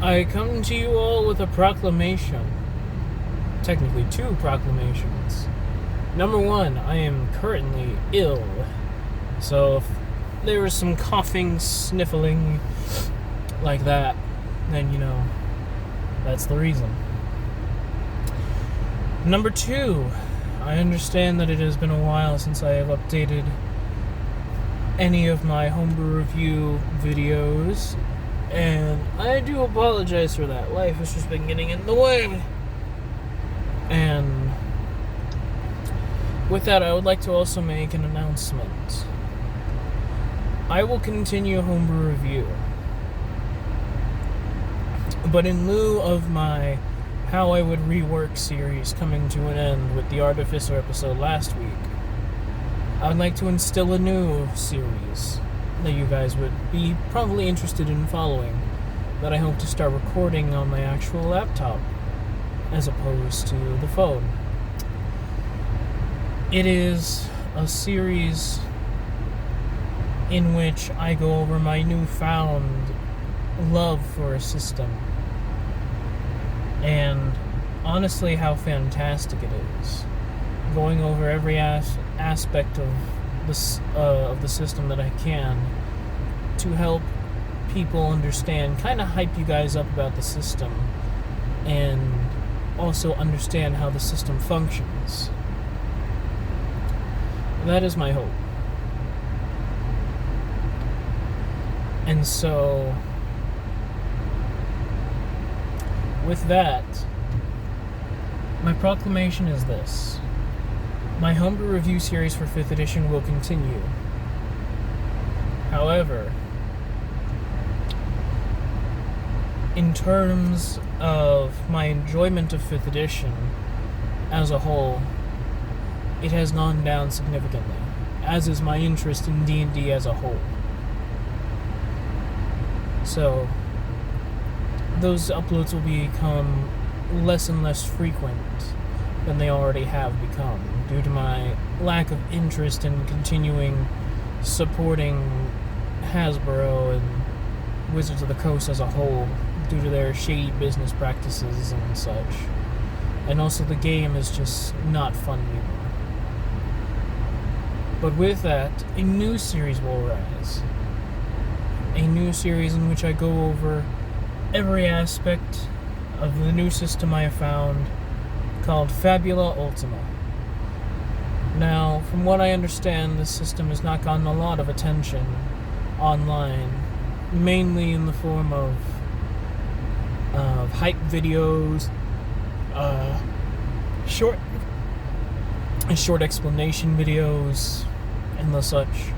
I come to you all with a proclamation. Technically, two proclamations. Number one, I am currently ill. So if there was some coughing, sniffling like that, then that's the reason. Number two, I understand that it has been a while since I have updated any of my homebrew review videos, and I do apologize for that. Life has just been getting in the way. And with that, I would like to also make an announcement. I will continue homebrew review, but in lieu of my How I Would Rework series coming to an end with the Artificer episode last week, I would like to instill a new series that you guys would be probably interested in following, that I hope to start recording on my actual laptop as opposed to the phone. It is a series in which I go over my newfound love for a system, and honestly how fantastic it is. Going over every aspect of the system that I can to help people understand, kind of hype you guys up about the system, and also understand how the system functions. That is my hope. And so, with that, my proclamation is this. My homebrew review series for 5th edition will continue. However, in terms of my enjoyment of 5th edition as a whole, it has gone down significantly, as is my interest in D&D as a whole. So, those uploads will become less and less frequent than they already have become, due to my lack of interest in continuing supporting Hasbro and Wizards of the Coast as a whole, due to their shady business practices and such. And also the game is just not fun anymore. But with that, a new series will arise. A new series in which I go over every aspect of the new system I have found, called Fabula Ultima. Now, from what I understand, this system has not gotten a lot of attention online, mainly in the form of hype videos, short explanation videos, and the such.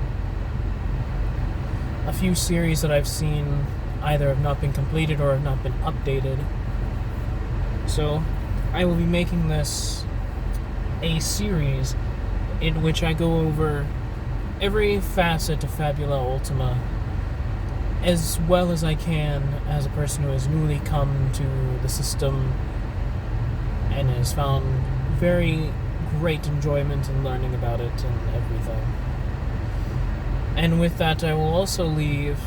A few series that I've seen either have not been completed or have not been updated. So, I will be making this a series in which I go over every facet of Fabula Ultima as well as I can as a person who has newly come to the system and has found very great enjoyment in learning about it and everything. And with that, I will also leave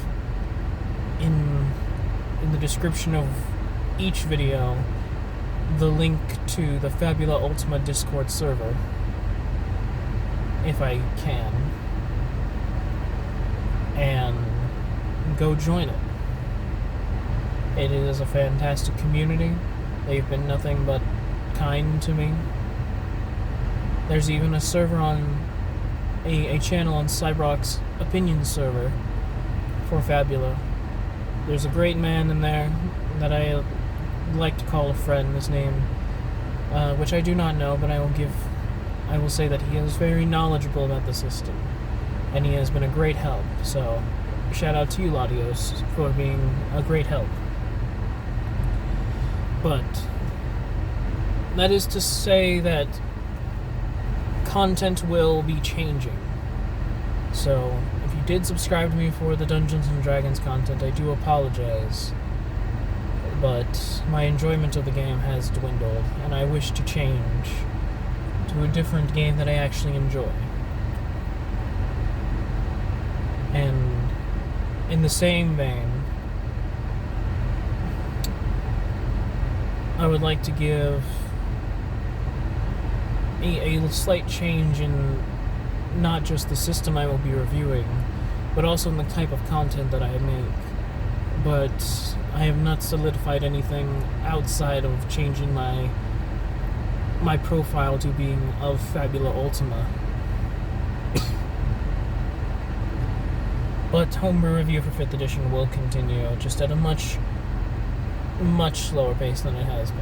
in the description of each video the link to the Fabula Ultima Discord server, if I can, and go join it. It is a fantastic community. They've been nothing but kind to me. There's even a server on a channel on Cybrock's opinion server for Fabula. There's a great man in there that I like to call a friend. His name, which I do not know, but I will say that he is very knowledgeable about the system, and he has been a great help. So, shout out to you, Latios, for being a great help. But that is to say that content will be changing. So, if you did subscribe to me for the Dungeons & Dragons content, I do apologize. But my enjoyment of the game has dwindled, and I wish to change to a different game that I actually enjoy. And in the same vein, I would like to give a slight change in not just the system I will be reviewing, but also in the type of content that I make. But I have not solidified anything outside of changing my profile to being of Fabula Ultima. But Homebrew Review for 5th edition will continue, just at a much slower pace than it has been.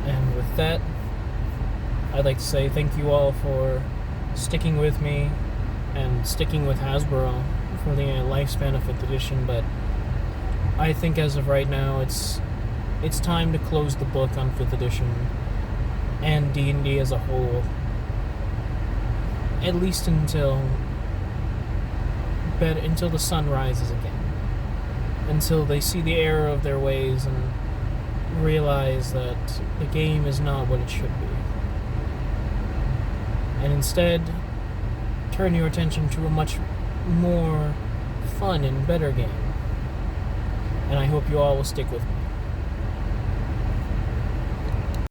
And with that, I'd like to say thank you all for sticking with me and sticking with Hasbro for the lifespan of 5th edition, but I think as of right now, it's time to close the book on 5th edition and D&D as a whole. At least until the sun rises again. Until they see the error of their ways and realize that the game is not what it should be. And instead, turn your attention to a much more fun and better game. And I hope you all will stick with me.